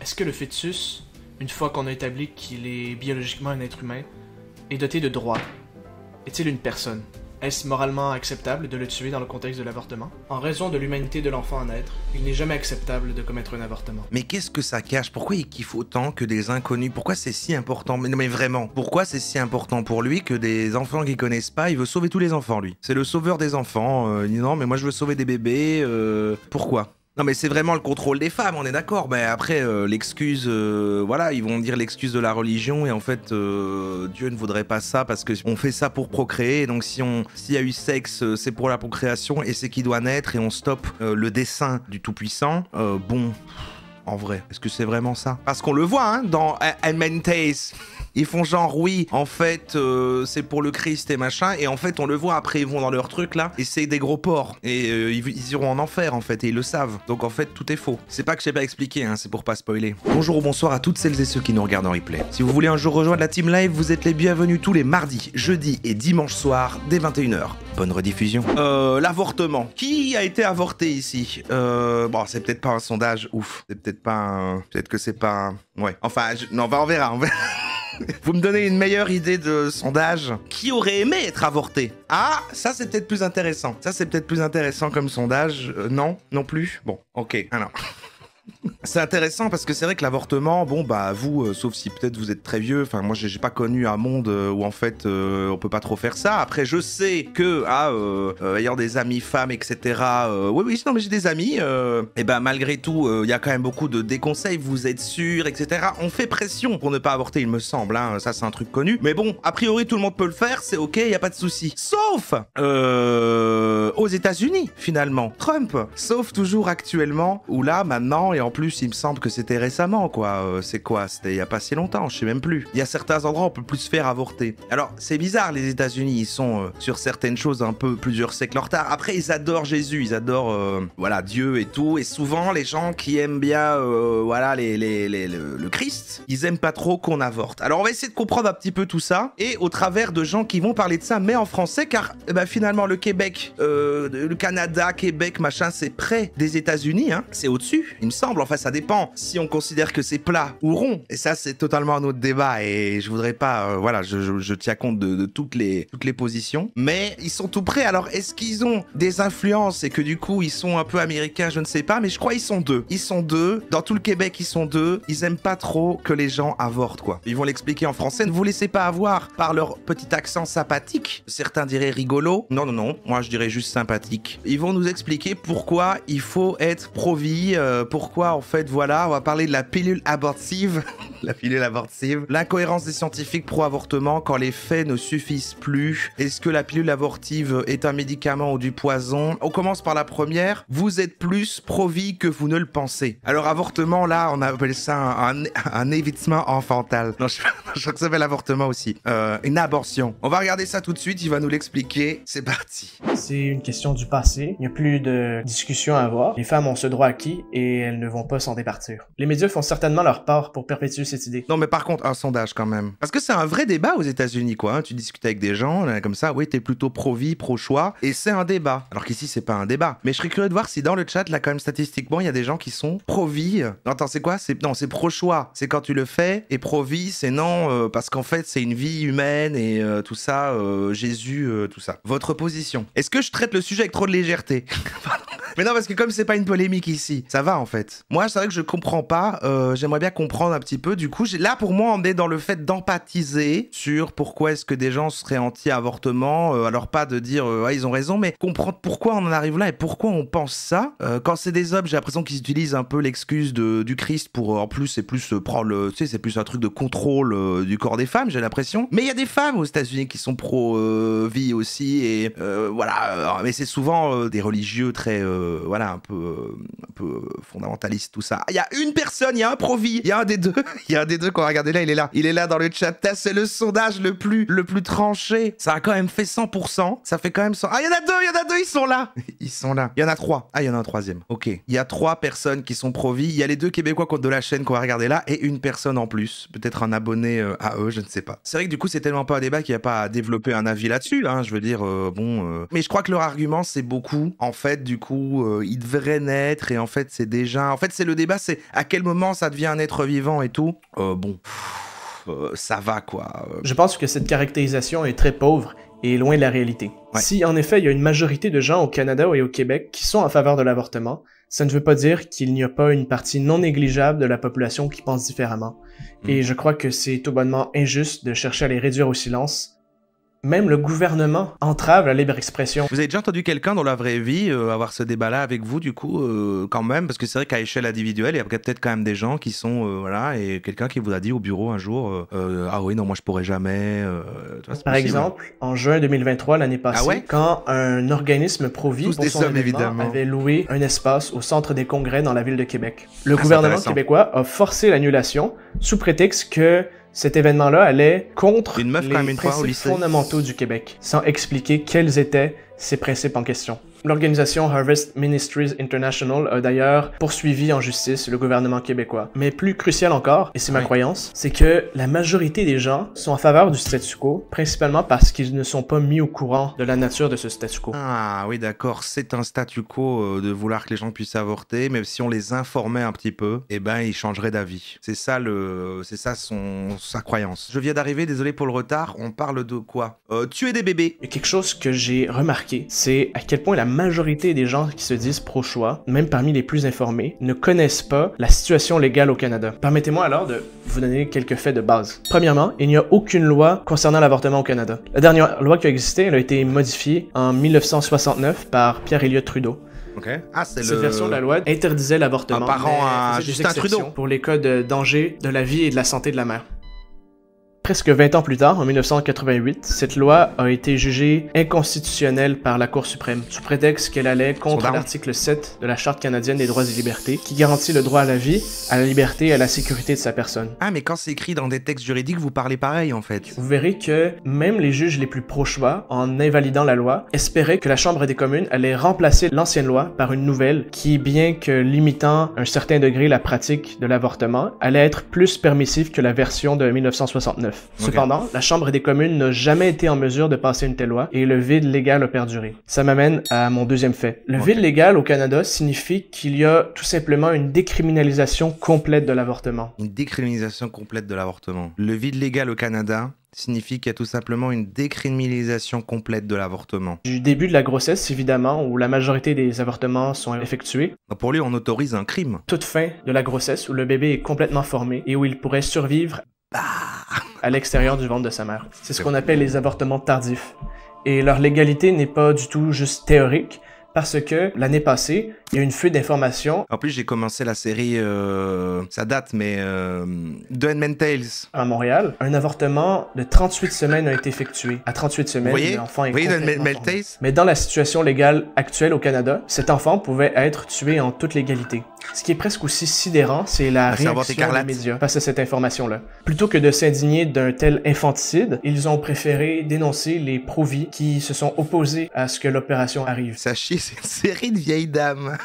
Est-ce que le fœtus, une fois qu'on a établi qu'il est biologiquement un être humain, est doté de droits? Est-il une personne? Est-ce moralement acceptable de le tuer dans le contexte de l'avortement? En raison de l'humanité de l'enfant à naître, il n'est jamais acceptable de commettre un avortement. Mais qu'est-ce que ça cache? Pourquoi il kiffe autant que des inconnus? Pourquoi c'est si important? Mais non mais vraiment, pourquoi c'est si important pour lui que des enfants qu'il connaissent pas, il veut sauver tous les enfants lui? C'est le sauveur des enfants, il dit non mais moi je veux sauver des bébés, pourquoi? Non mais c'est vraiment le contrôle des femmes, on est d'accord. Mais après l'excuse, voilà, ils vont dire l'excuse de la religion et en fait Dieu ne voudrait pas ça parce que on fait ça pour procréer. Donc s'il y a eu sexe, c'est pour la procréation et c'est qui doit naître et on stoppe le dessein du Tout-Puissant. Bon, en vrai, est-ce que c'est vraiment ça? Parce qu'on le voit hein, dans Handmaid's. Ils font genre oui, en fait c'est pour le Christ et machin, et en fait on le voit après ils vont dans leur truc là, et c'est des gros porcs, et ils iront en enfer en fait, et ils le savent, donc en fait tout est faux. C'est pas que je sais pas expliquer, hein, c'est pour pas spoiler. Bonjour ou bonsoir à toutes celles et ceux qui nous regardent en replay. Si vous voulez un jour rejoindre la team live, vous êtes les bienvenus tous les mardis, jeudis et dimanches soirs dès 21h. Bonne rediffusion. L'avortement. Qui a été avorté ici? Bon, c'est peut-être pas un sondage, ouf. C'est peut-être pas un... Peut-être que c'est pas un... Ouais. Enfin, non, on verra. Vous me donnez une meilleure idée de sondage. Qui aurait aimé être avorté? Ah, ça c'est peut-être plus intéressant. Ça c'est peut-être plus intéressant comme sondage. Non? Non plus? Bon, ok. Alors... C'est intéressant parce que c'est vrai que l'avortement, bon bah vous, sauf si peut-être vous êtes très vieux, enfin moi j'ai pas connu un monde où en fait on peut pas trop faire ça. Après je sais que ayant des amis femmes etc. Oui non mais j'ai des amis. Et ben malgré tout il y a quand même beaucoup de déconseils. Vous êtes sûr etc. On fait pression pour ne pas avorter il me semble. Hein, ça c'est un truc connu. Mais bon a priori tout le monde peut le faire, c'est ok, y a pas de souci. Sauf aux États-Unis finalement. Trump. Sauf toujours actuellement où là maintenant et en plus il me semble que c'était récemment quoi, c'est quoi, c'était il y a pas si longtemps, je sais même plus. Il y a certains endroits où on peut plus se faire avorter. Alors c'est bizarre, les États-Unis ils sont sur certaines choses un peu plusieurs siècles en retard. Après ils adorent Jésus, ils adorent voilà Dieu et tout, et souvent les gens qui aiment bien voilà le Christ, ils aiment pas trop qu'on avorte. Alors on va essayer de comprendre un petit peu tout ça et au travers de gens qui vont parler de ça mais en français car finalement le Québec, le Canada, Québec machin c'est près des États-Unis hein, c'est au-dessus il me semble. Enfin ça dépend si on considère que c'est plat ou rond, et ça c'est totalement un autre débat et je voudrais pas voilà je tiens compte de toutes les positions, mais ils sont tout prêts. Alors est-ce qu'ils ont des influences et que du coup ils sont un peu américains, je ne sais pas, mais je crois ils sont deux dans tout le Québec, ils sont deux, ils aiment pas trop que les gens avortent quoi. Ils vont l'expliquer en français, ne vous laissez pas avoir par leur petit accent sympathique, certains diraient rigolo, non moi je dirais juste sympathique. Ils vont nous expliquer pourquoi il faut être pro-vie, pourquoi en fait voilà, on va parler de la pilule abortive, la pilule abortive, l'incohérence des scientifiques pro-avortement quand les faits ne suffisent plus. Est-ce que la pilule abortive est un médicament ou du poison? On commence par la première, vous êtes plus pro-vie que vous ne le pensez. Alors avortement là, on appelle ça un évitement enfantal. Non, je crois que ça s'appelle l'avortement aussi. Une abortion. On va regarder ça tout de suite, il va nous l'expliquer. C'est parti. C'est une question du passé, il n'y a plus de discussion à avoir. Les femmes ont ce droit acquis et elles ne vont pas s'en départir. Les médias font certainement leur part pour perpétuer cette idée. Non mais par contre, un sondage quand même. Parce que c'est un vrai débat aux États-Unis quoi. Hein. Tu discutes avec des gens là, comme ça, oui t'es plutôt pro-vie, pro-choix, et c'est un débat. Alors qu'ici c'est pas un débat. Mais je serais curieux de voir si dans le chat là quand même statistiquement il y a des gens qui sont pro-vie. Non attends c'est quoi? Non c'est pro-choix. C'est quand tu le fais, et pro-vie c'est non parce qu'en fait c'est une vie humaine et tout ça, Jésus, tout ça. Votre position. Est-ce que je traite le sujet avec trop de légèreté? Mais non, parce que comme c'est pas une polémique ici, ça va en fait. Moi, c'est vrai que je comprends pas, j'aimerais bien comprendre un petit peu. Du coup, là pour moi, on est dans le fait d'empathiser sur pourquoi est-ce que des gens seraient anti-avortement. Alors pas de dire, ouais, ils ont raison, mais comprendre pourquoi on en arrive là et pourquoi on pense ça. Quand c'est des hommes, j'ai l'impression qu'ils utilisent un peu l'excuse du Christ pour, en plus, c'est plus prendre le, tu sais, c'est plus un truc de contrôle du corps des femmes, j'ai l'impression. Mais il y a des femmes aux États-Unis qui sont pro-vie aussi, et voilà. Mais c'est souvent des religieux très voilà, un peu fondamentaliste, tout ça. Il y a une personne, il y a un pro-vie, il y a un des deux, il y a un des deux qu'on va regarder là, il est là dans le chat. C'est le sondage le plus tranché. Ça a quand même fait 100%. Ça fait quand même 100. Ah, il y en a deux, ils sont là. Ils sont là. Il y en a 3. Ah, il y en a un troisième. Ok. Il y a 3 personnes qui sont pro-vie. Il y a les 2 Québécois de la chaîne qu'on va regarder là et une personne en plus. Peut-être un abonné à eux, je ne sais pas. C'est vrai que du coup, c'est tellement pas un débat qu'il n'y a pas à développer un avis là-dessus, hein. Je veux dire, bon. Mais je crois que leur argument, c'est beaucoup. En fait, du coup, il devrait naître et en fait, c'est déjà humain. En fait, c'est le débat, c'est à quel moment ça devient un être vivant et tout. Bon, ça va quoi. Je pense que cette caractérisation est très pauvre et loin de la réalité. Ouais. Si en effet il y a une majorité de gens au Canada et au Québec qui sont en faveur de l'avortement, ça ne veut pas dire qu'il n'y a pas une partie non négligeable de la population qui pense différemment. Et je crois que c'est tout bonnement injuste de chercher à les réduire au silence. Même le gouvernement entrave la libre expression. Vous avez déjà entendu quelqu'un dans la vraie vie avoir ce débat-là avec vous, du coup, quand même? Parce que c'est vrai qu'à échelle individuelle, il y a peut-être quand même des gens qui sont, voilà, et quelqu'un qui vous a dit au bureau un jour, ah oui, non, moi je pourrais jamais. Par exemple, en juin 2023, l'année passée, quand un organisme pro-vie pour son événement avait loué un espace au centre des congrès dans la ville de Québec. Le gouvernement québécois a forcé l'annulation sous prétexte que cet événement-là allait contre les principes fondamentaux du Québec, sans expliquer quels étaient ces principes en question. L'organisation Harvest Ministries International a d'ailleurs poursuivi en justice le gouvernement québécois. Mais plus crucial encore, et c'est ma croyance, c'est que la majorité des gens sont en faveur du statu quo, principalement parce qu'ils ne sont pas mis au courant de la nature de ce statu quo. Ah oui, d'accord, c'est un statu quo de vouloir que les gens puissent avorter, mais si on les informait un petit peu, eh ben ils changeraient d'avis. C'est ça sa croyance. Je viens d'arriver, désolé pour le retard, on parle de quoi? Tuer des bébés. Il y a quelque chose que j'ai remarqué, c'est à quel point la majorité des gens qui se disent pro-choix, même parmi les plus informés, ne connaissent pas la situation légale au Canada. Permettez-moi alors de vous donner quelques faits de base. Premièrement, il n'y a aucune loi concernant l'avortement au Canada. La dernière loi qui a existé, elle a été modifiée en 1969 par Pierre Elliott Trudeau. Okay. Ah, cette version de la loi interdisait l'avortement. Un parent à Justin Trudeau. Pour les cas de danger de la vie et de la santé de la mère. Presque 20 ans plus tard, en 1988, cette loi a été jugée inconstitutionnelle par la Cour suprême, sous prétexte qu'elle allait contre l'article 7 de la Charte canadienne des droits et libertés, qui garantit le droit à la vie, à la liberté et à la sécurité de sa personne. Ah, mais quand c'est écrit dans des textes juridiques, vous parlez pareil, en fait. Vous verrez que même les juges les plus pro-choix, en invalidant la loi, espéraient que la Chambre des communes allait remplacer l'ancienne loi par une nouvelle qui, bien que limitant à un certain degré la pratique de l'avortement, allait être plus permissive que la version de 1969. Cependant, la Chambre des communes n'a jamais été en mesure de passer une telle loi et le vide légal a perduré. Ça m'amène à mon deuxième fait. Le vide légal au Canada signifie qu'il y a tout simplement une décriminalisation complète de l'avortement. Une décriminalisation complète de l'avortement. Le vide légal au Canada signifie qu'il y a tout simplement une décriminalisation complète de l'avortement. Du début de la grossesse, évidemment, où la majorité des avortements sont effectués. Pour lui, on autorise un crime. Toute fin de la grossesse, où le bébé est complètement formé et où il pourrait survivre à l'extérieur du ventre de sa mère. C'est ce qu'on appelle les avortements tardifs. Et leur légalité n'est pas du tout juste théorique, parce que l'année passée, il y a une fuite d'informations. En plus, j'ai commencé la série, ça date, mais The Handmaid's Tales. À Montréal, un avortement de 38 semaines a été effectué. À 38 semaines, l'enfant est complètement formé. Mais dans la situation légale actuelle au Canada, cet enfant pouvait être tué en toute légalité. Ce qui est presque aussi sidérant, c'est la réaction des médias face à cette information-là. Plutôt que de s'indigner d'un tel infanticide, ils ont préféré dénoncer les pro-vie qui se sont opposés à ce que l'opération arrive. Ça chie, c'est une série de vieilles dames.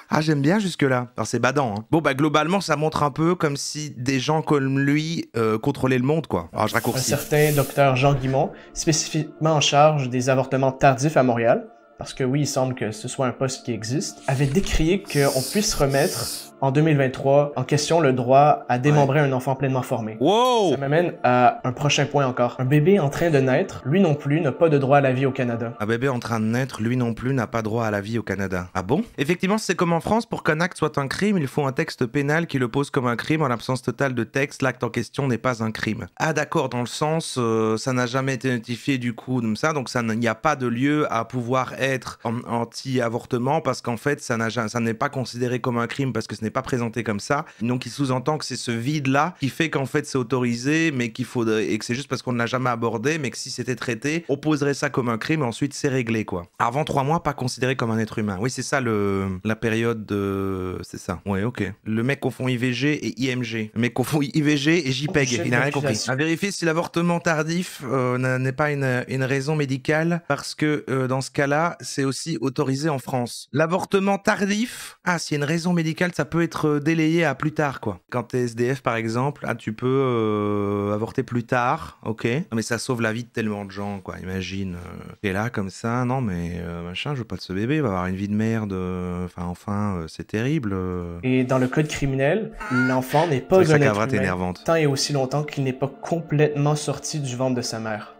Ah, j'aime bien jusque-là. Alors, c'est badant, hein. Bon, bah, globalement, ça montre un peu comme si des gens comme lui contrôlaient le monde, quoi. Alors, je raccourcis. Un certain docteur Jean Guimont, spécifiquement en charge des avortements tardifs à Montréal, parce que oui, il semble que ce soit un poste qui existe, avait décrié qu'on puisse remettre en 2023 en question le droit à démembrer un enfant pleinement formé. Wow! Ça m'amène à un prochain point encore. Un bébé en train de naître, lui non plus, n'a pas de droit à la vie au Canada. Un bébé en train de naître, lui non plus, n'a pas droit à la vie au Canada. Ah bon? Effectivement, c'est comme en France, pour qu'un acte soit un crime, il faut un texte pénal qui le pose comme un crime. En l'absence totale de texte, l'acte en question n'est pas un crime. Ah d'accord, dans le sens, ça n'a jamais été notifié du coup comme ça, donc il n'y a pas de lieu à pouvoir être anti-avortement parce qu'en fait, ça n'est pas considéré comme un crime parce que ce n'est pas présenté comme ça. Donc il sous-entend que c'est ce vide-là qui fait qu'en fait c'est autorisé, mais qu'il faudrait, et que c'est juste parce qu'on ne l'a jamais abordé, mais que si c'était traité, on poserait ça comme un crime et ensuite c'est réglé, quoi. Avant 3 mois, pas considéré comme un être humain. Oui, c'est ça la période de... C'est ça. Ouais, ok. Le mec confond IVG et IMG. Le mec confond IVG et JPEG. Il n'a rien compris. À vérifier si l'avortement tardif n'est pas une raison médicale, parce que dans ce cas-là, c'est aussi autorisé en France. L'avortement tardif, ah, s'il y a une raison médicale, ça peut peut être délayé à plus tard, quoi. Quand t'es SDF, par exemple, tu peux avorter plus tard, ok. Mais ça sauve la vie de tellement de gens, quoi. Imagine, t'es là comme ça, non mais machin, je veux pas de ce bébé, il va avoir une vie de merde. C'est terrible. Et dans le code criminel, l'enfant n'est pas un être humain énervante. tant et aussi longtemps qu'il n'est pas complètement sorti du ventre de sa mère.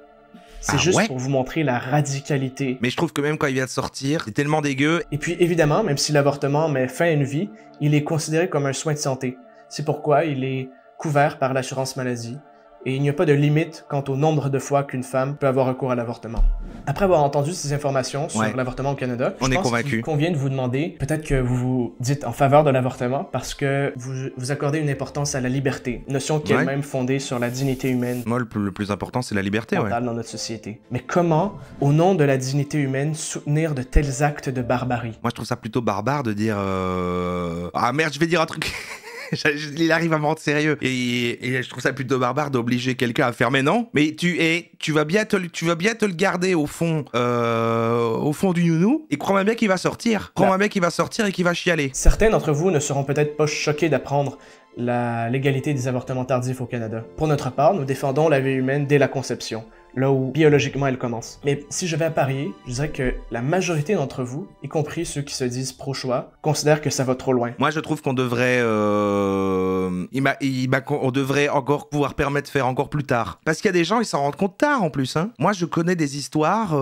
C'est juste pour vous montrer la radicalité. Mais je trouve que même quand il vient de sortir, c'est tellement dégueu. Et puis évidemment, même si l'avortement met fin à une vie, il est considéré comme un soin de santé. C'est pourquoi il est couvert par l'assurance maladie. Et il n'y a pas de limite quant au nombre de fois qu'une femme peut avoir recours à l'avortement. Après avoir entendu ces informations sur l'avortement au Canada, je pense qu'il convient de vous demander, peut-être que vous vous dites en faveur de l'avortement parce que vous accordez une importance à la liberté, notion qui est elle-même fondée sur la dignité humaine. Moi, le plus important, c'est la liberté, dans notre société. Mais comment, au nom de la dignité humaine, soutenir de tels actes de barbarie? Moi, je trouve ça plutôt barbare de dire ah merde, je vais dire un truc... Il arrive à me rendre sérieux et je trouve ça plutôt barbare d'obliger quelqu'un à faire mais non, mais tu vas bien te le garder au fond du nounou et crois-moi bien qu'il va sortir. Crois-moi bien qu'il va sortir et qu'il va chialer. Certains d'entre vous ne seront peut-être pas choqués d'apprendre la légalité des avortements tardifs au Canada. Pour notre part, nous défendons la vie humaine dès la conception, là où biologiquement elle commence. Mais si je vais à parier, je dirais que la majorité d'entre vous, y compris ceux qui se disent pro-choix, considèrent que ça va trop loin. Moi je trouve qu'on devrait on devrait encore pouvoir permettre de faire encore plus tard. Parce qu'il y a des gens, ils s'en rendent compte tard en plus. Hein. Moi je connais des histoires,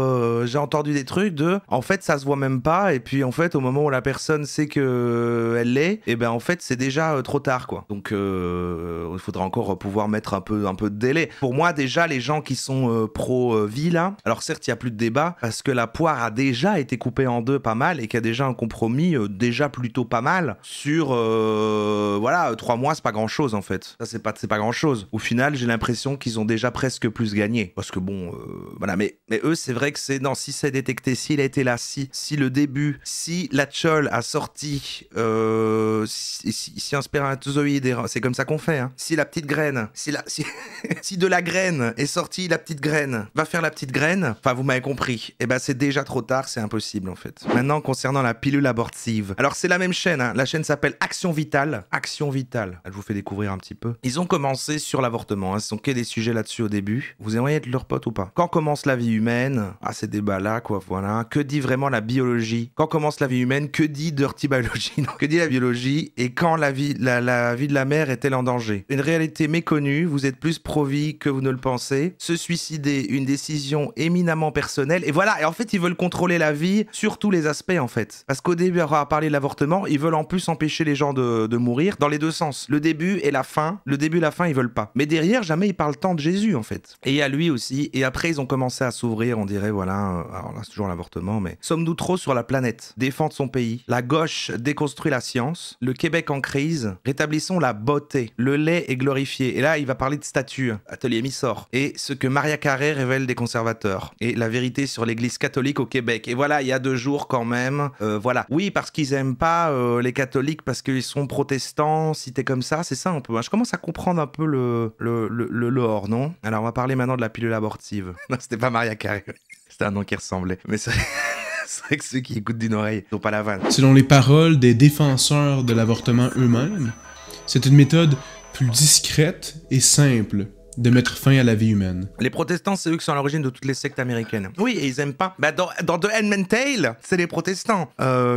j'ai entendu des trucs de en fait ça se voit même pas et puis en fait au moment où la personne sait que elle l'est, et ben en fait c'est déjà trop tard quoi. Donc il faudra encore pouvoir mettre un peu de délai. Pour moi déjà les gens qui sont pro-vie là, alors certes il y a plus de débat parce que la poire a déjà été coupée en deux pas mal et qu'il y a déjà un compromis déjà plutôt pas mal sur 3 mois c'est pas grand chose en fait. Ça c'est pas grand chose. Au final j'ai l'impression qu'ils ont déjà presque plus gagné parce que bon voilà mais eux c'est vrai que c'est non si c'est détecté, s'il a été là, si le début, si la tchol a sorti si un spermatozoïde, c'est comme ça qu'on fait hein. Si la petite graine, si de la graine est sortie la petite graine, va faire la petite graine, enfin vous m'avez compris, et ben c'est déjà trop tard, c'est impossible en fait. Maintenant concernant la pilule abortive, alors c'est la même chaîne, hein. La chaîne s'appelle Action Vitale, elle vous fait découvrir un petit peu. Ils ont commencé sur l'avortement, hein. Ce sont que des sujets là-dessus au début. Vous aimeriez être leur pote ou pas? Quand commence la vie humaine? Ah ces débats là quoi, voilà. Que dit vraiment la biologie? Quand commence la vie humaine? Que dit Dirty Biology? Non, que dit la biologie? Et quand la vie de la mère est-elle en danger? Une réalité méconnue, vous êtes plus pro-vie que vous ne le pensez. Se suicider, une décision éminemment personnelle. Et voilà, et en fait, ils veulent contrôler la vie sur tous les aspects, en fait. Parce qu'au début, on va parler de l'avortement, ils veulent en plus empêcher les gens de mourir dans les deux sens. Le début et la fin, ils veulent pas. Mais derrière, jamais ils parlent tant de Jésus, en fait. Et il y a lui aussi. Et après, ils ont commencé à s'ouvrir, on dirait, voilà, alors là, c'est toujours l'avortement, mais sommes-nous trop sur la planète? Défendre son pays. La gauche déconstruit la science. Le Québec en crise. Rétablissons la beauté. Le lait est glorifié. Et là, il va parler de statut. Atelier Missor. Et ce que Maria Carré révèle des conservateurs. Et la vérité sur l'église catholique au Québec. Et voilà, il y a 2 jours quand même. Voilà. Oui, parce qu'ils aiment pas les catholiques, parce qu'ils sont protestants, si t'es comme ça, c'est ça un peu. Je commence à comprendre un peu le lore, non? Alors, on va parler maintenant de la pilule abortive. Non, c'était pas Maria Carré. C'était un nom qui ressemblait. Mais c'est... C'est vrai que ceux qui écoutent d'une oreille n'ont pas la vanne. Selon les paroles des défenseurs de l'avortement eux-mêmes, c'est une méthode plus discrète et simple de mettre fin à la vie humaine. Les protestants, c'est eux qui sont à l'origine de toutes les sectes américaines. Oui, et ils aiment pas. Bah, dans The Handmaid's Tale, c'est les protestants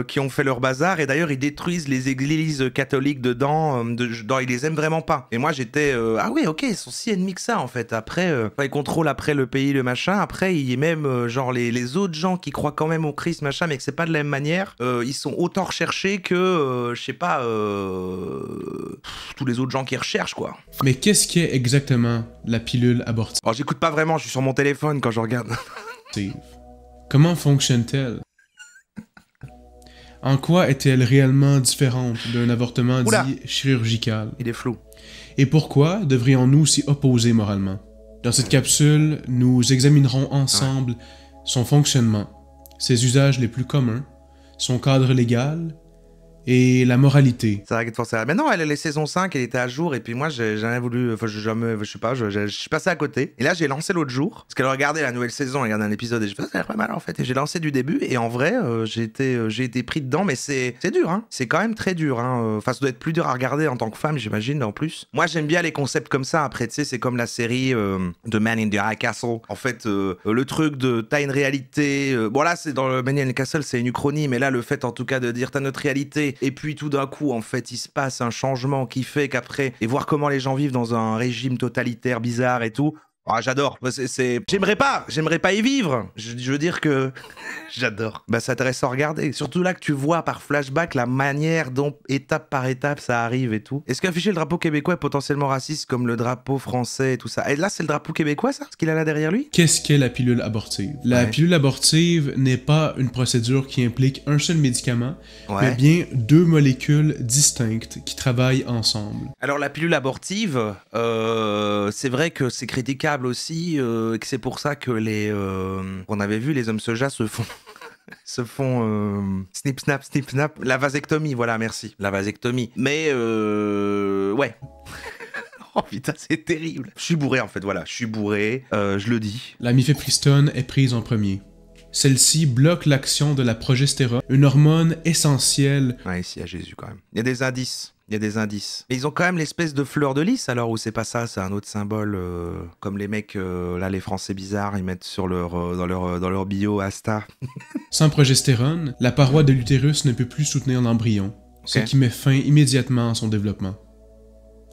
qui ont fait leur bazar, et d'ailleurs, ils détruisent les églises catholiques dedans, ils les aiment vraiment pas. Et moi, j'étais... ah oui, ok, ils sont si ennemis que ça, en fait. Après, ils contrôlent après le pays, le machin. Après, il y a même, genre, les autres gens qui croient quand même au Christ, machin, mais que c'est pas de la même manière, ils sont autant recherchés que, je sais pas, tous les autres gens qui recherchent, quoi. Mais qu'est-ce qu'est exactement la pilule abortive? Oh, j'écoute pas vraiment, je suis sur mon téléphone quand je regarde. Comment fonctionne-t-elle? En quoi est-elle réellement différente d'un avortement dit chirurgical? Il est flou. Et pourquoi devrions-nous s'y opposer moralement? Dans cette capsule, nous examinerons ensemble son fonctionnement, ses usages les plus communs, son cadre légal et la moralité. C'est vrai que forcément. Mais non, elle est les saisons 5, elle était à jour, et puis moi, j'ai jamais voulu. Enfin, je sais pas, je suis passé à côté. Et là, j'ai lancé l'autre jour, parce qu'elle regardait la nouvelle saison, elle regardait un épisode, et j'ai fait, ça a l'air pas mal en fait. Et j'ai lancé du début, et en vrai, j'ai été pris dedans, mais c'est dur, hein. C'est quand même très dur, hein. Enfin, ça doit être plus dur à regarder en tant que femme, j'imagine, en plus. Moi, j'aime bien les concepts comme ça. Après, tu sais, c'est comme la série de Man in the High Castle. En fait, le truc de t'as une réalité. Bon, là, c'est dans le Man in the Castle, c'est une uchronie, mais là, le fait en tout cas de dire t'as notre réalité, et puis tout d'un coup, en fait, il se passe un changement qui fait qu'après, et voir comment les gens vivent dans un régime totalitaire bizarre et tout. Ah, j'adore. J'aimerais pas y vivre. Je veux dire que j'adore. Bah, ça intéresse à regarder. Surtout là que tu vois par flashback la manière dont étape par étape ça arrive et tout. Est-ce qu'afficher le drapeau québécois est potentiellement raciste comme le drapeau français et tout ça? Et là, c'est le drapeau québécois, ça? Ce qu'il a là derrière lui? Qu'est-ce qu'est la pilule abortive? La pilule abortive n'est pas une procédure qui implique un seul médicament, mais bien 2 molécules distinctes qui travaillent ensemble. Alors, la pilule abortive, c'est vrai que c'est critiquable aussi, que c'est pour ça que on avait vu les hommes soja se font snip snap la vasectomie, voilà, merci, la vasectomie, mais ouais. Oh putain, c'est terrible. Je suis bourré en fait, voilà, je suis bourré, je le dis. La mifepristone est prise en premier. Celle-ci bloque l'action de la progestérone, une hormone essentielle. Ouais, ici à Jésus quand même. Il y a des indices. Mais ils ont quand même l'espèce de fleur de lys, alors, ou c'est pas ça, c'est un autre symbole, comme les mecs, là, les Français bizarres, ils mettent sur dans leur bio Asta. Sans progestérone, la paroi de l'utérus ne peut plus soutenir l'embryon, ce qui met fin immédiatement à son développement.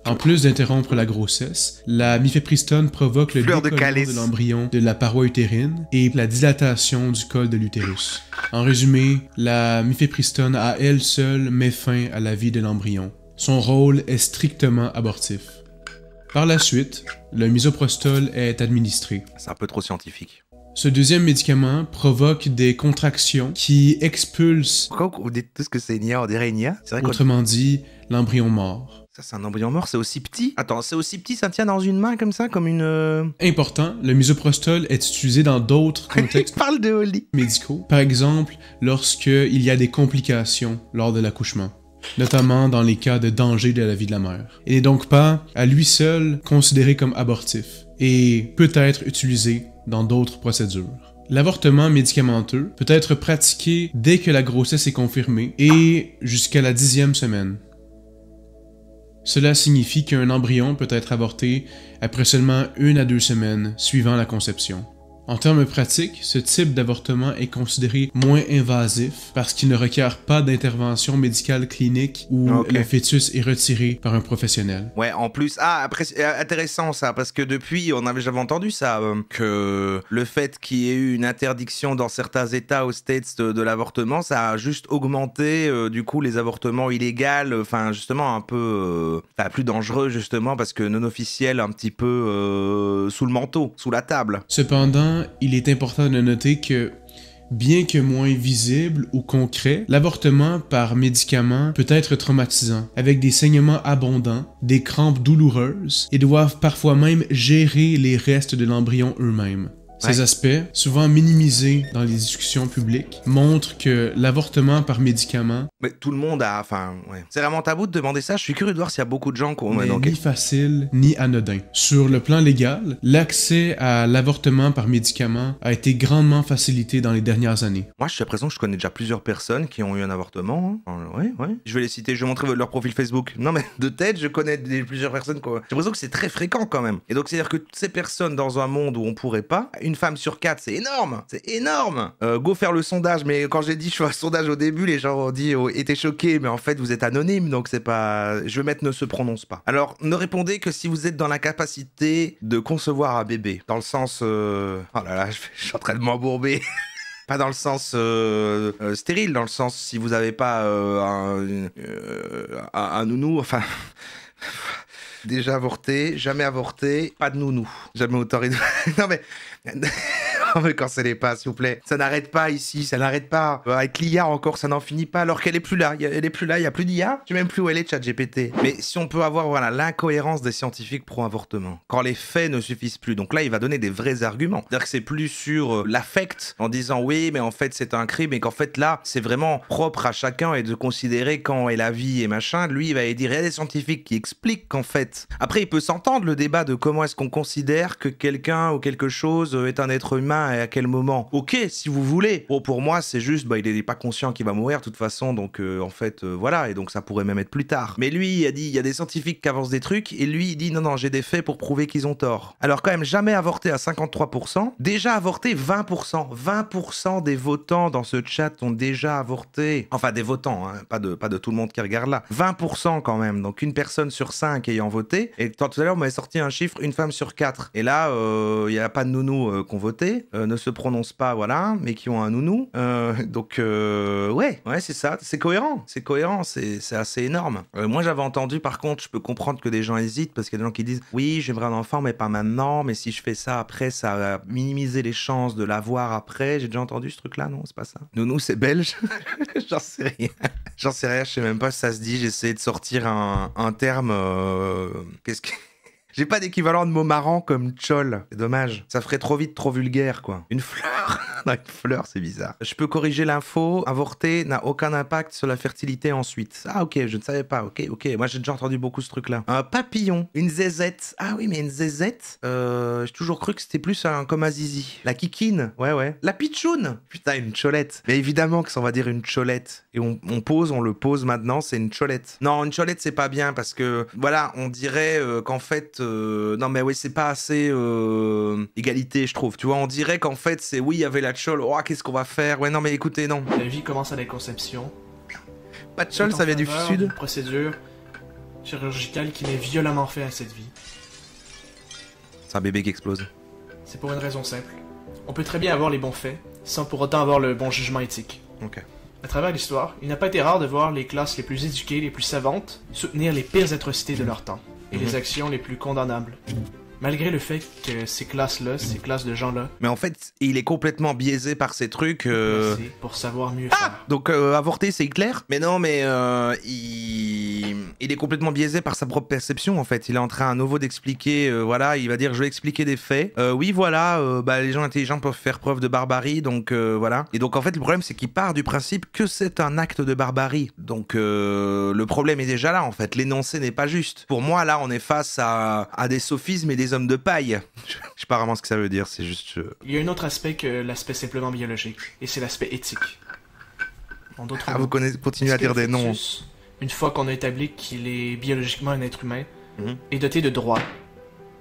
En plus d'interrompre la grossesse, la mifepristone provoque le décollement de l'embryon de la paroi utérine et la dilatation du col de l'utérus. En résumé, la mifepristone à elle seule met fin à la vie de l'embryon. Son rôle est strictement abortif. Par la suite, le misoprostol est administré. C'est un peu trop scientifique. Ce deuxième médicament provoque des contractions qui expulsent... Pourquoi vous dites tout ce que c'est Nia, on dirait Nia? Autrement dit, l'embryon mort. Ça, c'est un embryon mort, c'est aussi petit? Attends, c'est aussi petit, ça tient dans une main comme ça, comme une... Important, le misoprostol est utilisé dans d'autres contextes parle de Oli. Médicaux. Par exemple, lorsqu'il y a des complications lors de l'accouchement, notamment dans les cas de danger de la vie de la mère. Il n'est donc pas, à lui seul, considéré comme abortif et peut être utilisé dans d'autres procédures. L'avortement médicamenteux peut être pratiqué dès que la grossesse est confirmée et jusqu'à la 10e semaine. Cela signifie qu'un embryon peut être avorté après seulement 1 à 2 semaines suivant la conception. En termes pratiques, ce type d'avortement est considéré moins invasif parce qu'il ne requiert pas d'intervention médicale clinique où le fœtus est retiré par un professionnel. Ouais, en plus, après, c'est intéressant ça, parce que depuis, j'avais entendu ça, que le fait qu'il y ait eu une interdiction dans certains États aux States de l'avortement, ça a juste augmenté, du coup, les avortements illégaux, enfin, justement, un peu, plus dangereux, justement, parce que non officiel, un petit peu sous le manteau, sous la table. Cependant, il est important de noter que, bien que moins visible ou concret, l'avortement par médicament peut être traumatisant, avec des saignements abondants, des crampes douloureuses, et doivent parfois même gérer les restes de l'embryon eux-mêmes. Ces aspects, souvent minimisés dans les discussions publiques, montrent que l'avortement par médicament... Mais tout le monde a... C'est vraiment tabou de demander ça. Je suis curieux de voir s'il y a beaucoup de gens qui ont... n'est ni facile, ni anodin. Sur le plan légal, l'accès à l'avortement par médicament a été grandement facilité dans les dernières années. Moi, j'ai l'impression que je connais déjà plusieurs personnes qui ont eu un avortement. Hein. Ouais. Je vais les citer, je vais montrer leur profil Facebook. Non, mais de tête, je connais plusieurs personnes. J'ai l'impression que c'est très fréquent quand même. Et donc, c'est-à-dire que toutes ces personnes dans un monde où on pourrait pas... Une femme sur 4, c'est énorme. C'est énorme. Go faire le sondage. Mais quand j'ai dit je fais un sondage au début, les gens ont dit étaient choqués. Mais en fait, vous êtes anonyme, donc c'est pas... Je vais mettre ne se prononce pas. Alors, ne répondez que si vous êtes dans la capacité de concevoir un bébé. Dans le sens... Oh là là, je suis en train de m'embourber. Pas dans le sens stérile, dans le sens si vous avez pas un nounou, enfin... Déjà avorté, jamais avorté, pas de nounou. Jamais autorisé. Non mais... mais quand ça l'est pas, s'il vous plaît. Ça n'arrête pas ici, ça n'arrête pas. Avec l'IA encore, ça n'en finit pas, alors qu'elle est plus là. Elle est plus là, il y a plus d'IA. Je sais même plus où elle est, ChatGPT. Mais si on peut avoir, voilà, l'incohérence des scientifiques pro-avortement, quand les faits ne suffisent plus. Donc là, il va donner des vrais arguments. C'est-à-dire que c'est plus sur l'affect, en disant oui, mais en fait, c'est un crime, et qu'en fait, là, c'est vraiment propre à chacun, et de considérer quand est la vie et machin. Lui, il va dire, il y a des scientifiques qui expliquent qu'en fait... Après, il peut s'entendre le débat de comment est-ce qu'on considère que quelqu'un ou quelque chose est un être humain et à quel moment. Ok, si vous voulez. Bon, pour moi, c'est juste, il est pas conscient qu'il va mourir de toute façon, donc en fait, voilà, et donc ça pourrait même être plus tard. Mais lui, il a dit, il y a des scientifiques qui avancent des trucs, et lui, il dit, non, j'ai des faits pour prouver qu'ils ont tort. Alors quand même, jamais avorté à 53%, déjà avorté 20%. 20% des votants dans ce chat ont déjà avorté. Enfin, des votants, hein, pas de tout le monde qui regarde là. 20% quand même, donc une personne sur 5 ayant voté. Et tout à l'heure, on m'avait sorti un chiffre, une femme sur 4. Et là, il n'y a pas de nounous qui ont voté, ne se prononcent pas, voilà, mais qui ont un nounou. Donc, ouais, c'est ça, c'est cohérent, c'est assez énorme. Moi, j'avais entendu, par contre, je peux comprendre que des gens hésitent, parce qu'il y a des gens qui disent, oui, j'aimerais un enfant, mais pas maintenant, mais si je fais ça après, ça va minimiser les chances de l'avoir après. J'ai déjà entendu ce truc-là, non, c'est pas ça. Nounou, c'est belge. J'en sais rien. J'en sais rien, je sais même pas si ça se dit, j'ai essayé de sortir un terme... Qu'est-ce que... J'ai pas d'équivalent de mot marrant comme tchol. C'est dommage. Ça ferait trop vite, trop vulgaire, quoi. Une fleur. Non, une fleur, c'est bizarre. Je peux corriger l'info. Avorter n'a aucun impact sur la fertilité ensuite. Ah, ok, je ne savais pas. Ok. Moi, j'ai déjà entendu beaucoup ce truc-là. Un papillon. Une zézette. Ah oui, mais une zézette, j'ai toujours cru que c'était plus comme un zizi. La kikine. Ouais. La pitchoune. Putain, une cholette. Mais évidemment que ça, on va dire une cholette. Et on le pose maintenant, c'est une cholette. Non, une cholette, c'est pas bien parce que, voilà, on dirait qu'en fait, non mais oui, c'est pas assez égalité, je trouve. Tu vois, on dirait qu'en fait, c'est oui, il y avait la chole. Oh, qu'est-ce qu'on va faire? Ouais, non mais écoutez, non. La vie commence à la conception. Pas de chole, ça vient du sud. Une procédure chirurgicale qui met violemment fin à cette vie. C'est un bébé qui explose. C'est pour une raison simple. On peut très bien avoir les bons faits, sans pour autant avoir le bon jugement éthique. Ok. À travers l'histoire, il n'a pas été rare de voir les classes les plus éduquées, les plus savantes, soutenir les pires atrocités de leur temps, et les actions les plus condamnables. Malgré le fait que ces classes-là, ces classes de gens-là... Mais en fait, il est complètement biaisé par ces trucs... C'est pour savoir mieux faire. Donc avorter, c'est Hitler? Mais non, mais il est complètement biaisé par sa propre perception, en fait. Il est en train à nouveau d'expliquer, voilà, il va dire, je vais expliquer des faits. Oui, voilà, les gens intelligents peuvent faire preuve de barbarie, donc voilà. Et donc, en fait, le problème, c'est qu'il part du principe que c'est un acte de barbarie. Donc, le problème est déjà là, en fait. L'énoncé n'est pas juste. Pour moi, là, on est face à des sophismes et des hommes de paille. Je sais pas vraiment ce que ça veut dire, c'est juste... Il y a un autre aspect que l'aspect simplement biologique, et c'est l'aspect éthique. En d'autres mots, vous continuez à dire des noms. Une fois qu'on a établi qu'il est biologiquement un être humain, et doté de droits,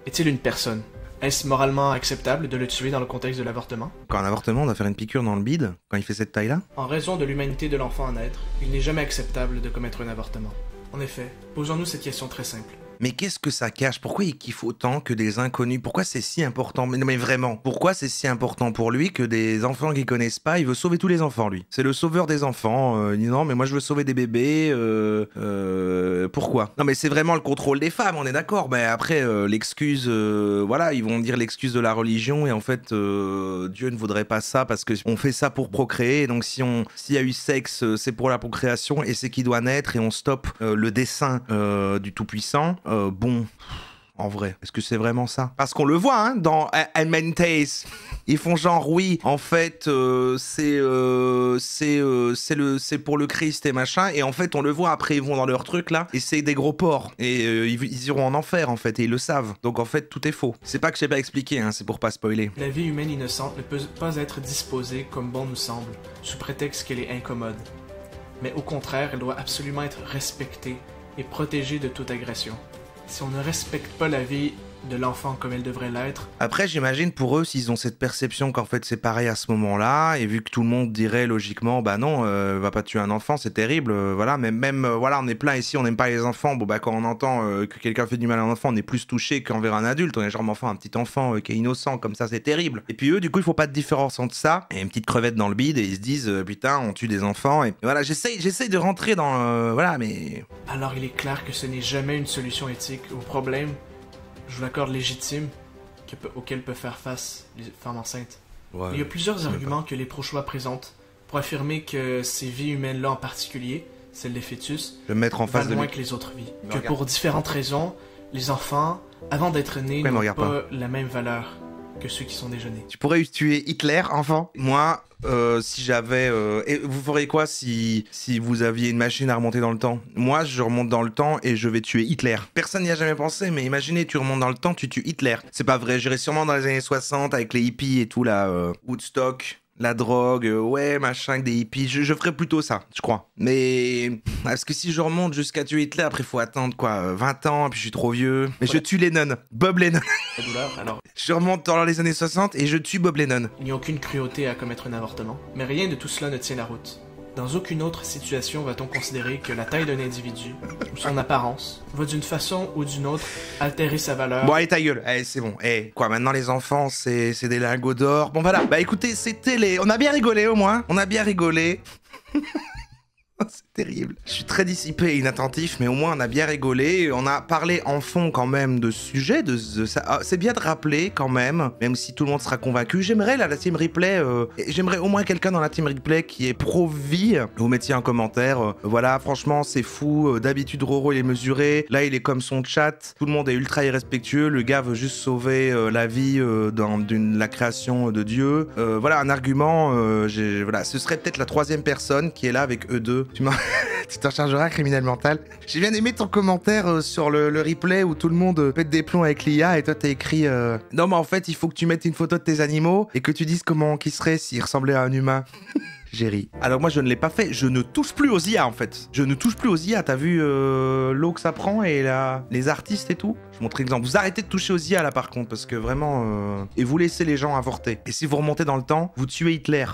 est-il une personne? Est-ce moralement acceptable de le tuer dans le contexte de l'avortement? Quand un avortement, on doit faire une piqûre dans le bide, quand il fait cette taille-là? En raison de l'humanité de l'enfant à naître, il n'est jamais acceptable de commettre un avortement. En effet, posons-nous cette question très simple. Mais qu'est-ce que ça cache? Pourquoi il kiffe autant que des inconnus? Pourquoi c'est si important? Mais vraiment, pourquoi c'est si important pour lui que des enfants qu'il connaissent pas, il veut sauver tous les enfants, lui? C'est le sauveur des enfants. Il dit non, mais moi je veux sauver des bébés. Pourquoi? Non, mais c'est vraiment le contrôle des femmes, on est d'accord. Mais après, l'excuse, voilà, ils vont dire l'excuse de la religion et en fait, Dieu ne voudrait pas ça parce que on fait ça pour procréer. Donc s'il y a eu sexe, c'est pour la procréation et c'est qui doit naître et on stoppe le dessein du Tout-Puissant. Bon, en vrai, est-ce que c'est vraiment ça? Parce qu'on le voit, hein, dans Handmaid's. Ils font genre, oui, en fait, c'est pour le Christ et machin, et en fait, on le voit, après, ils vont dans leur truc, là, et c'est des gros porcs, et ils iront en enfer, en fait, et ils le savent. Donc, en fait, tout est faux. C'est pas que je sais pas expliquer, hein, c'est pour pas spoiler. La vie humaine innocente ne peut pas être disposée comme bon nous semble, sous prétexte qu'elle est incommode. Mais au contraire, elle doit absolument être respectée et protégée de toute agression. Si on ne respecte pas la vie de l'enfant comme elle devrait l'être... Après, j'imagine pour eux, s'ils ont cette perception qu'en fait c'est pareil à ce moment-là, et vu que tout le monde dirait logiquement, bah non, va pas tuer un enfant, c'est terrible, voilà, mais même, voilà, on est plein ici, on n'aime pas les enfants, bon bah quand on entend que quelqu'un fait du mal à un enfant, on est plus touché qu'envers un adulte, on est genre, mais enfin, un petit enfant qui est innocent, comme ça, c'est terrible. Et puis eux, du coup, il faut pas de différence entre ça, et une petite crevette dans le bide, et ils se disent, putain, on tue des enfants, et voilà, j'essaye de rentrer dans, voilà, mais... Alors il est clair que ce n'est jamais une solution éthique au problème, je vous l'accorde, légitime, auquel peuvent faire face les femmes enceintes. Ouais, Il y a plusieurs je sais même arguments que les pro-choix présentent pour affirmer que ces vies humaines-là en particulier, celles des fœtus, Je vais me mettre en face valent de moins lui. que les autres vies. Me Que regarde. pour différentes raisons, les enfants, avant d'être nés, Pourquoi il me n'ont regarde pas la même valeur que ceux qui sont déjà nés. Tu pourrais tuer Hitler, enfant? Moi, si j'avais... Et vous feriez quoi si vous aviez une machine à remonter dans le temps? Moi, je remonte dans le temps et je vais tuer Hitler. Personne n'y a jamais pensé, mais imaginez, tu remontes dans le temps, tu tues Hitler. C'est pas vrai, j'irai sûrement dans les années 60 avec les hippies et tout, là, Woodstock... La drogue, ouais, machin, avec des hippies, je ferais plutôt ça, je crois. Mais... Parce que si je remonte jusqu'à tuer Hitler, après, il faut attendre, quoi, 20 ans, puis je suis trop vieux. Mais je tue Lennon, Bob Lennon. La douleur, alors, Je remonte dans les années 60 et je tue Bob Lennon. il n'y a aucune cruauté à commettre un avortement. Mais rien de tout cela ne tient la route. Dans aucune autre situation va-t-on considérer que la taille d'un individu, ou son apparence, va d'une façon ou d'une autre altérer sa valeur. Bon, allez, ta gueule. Allez, c'est bon. Eh, quoi, maintenant les enfants, c'est des lingots d'or. Bon, voilà. Bah écoutez, c'était les... On a bien rigolé, au moins. On a bien rigolé. C'est terrible. Je suis très dissipé et inattentif, mais au moins on a bien rigolé. On a parlé en fond quand même de ce sujet, de ça. Ah, c'est bien de rappeler quand même si tout le monde sera convaincu. J'aimerais la team replay, j'aimerais au moins quelqu'un dans la team replay qui est pro-vie. Vous mettiez un commentaire. Voilà, franchement, c'est fou. D'habitude, Roro il est mesuré. Là, il est comme son chat. Tout le monde est ultra irrespectueux. Le gars veut juste sauver la vie dans la création de Dieu. Voilà, un argument. Voilà, ce serait peut-être la troisième personne qui est là avec eux deux. Tu t'en chargeras, criminel mental. J'ai bien aimé ton commentaire sur le replay où tout le monde pète des plombs avec l'IA et toi t'as écrit non mais en fait il faut que tu mettes une photo de tes animaux et que tu dises comment qu'ils seraient s'ils ressemblaient à un humain. J'ai ri. Alors moi je ne l'ai pas fait, je ne touche plus aux IA en fait. Je ne touche plus aux IA, t'as vu l'eau que ça prend et les artistes et tout. Je montre l'exemple. Vous arrêtez de toucher aux IA là par contre parce que vraiment... Et vous laissez les gens avorter. Et si vous remontez dans le temps, vous tuez Hitler.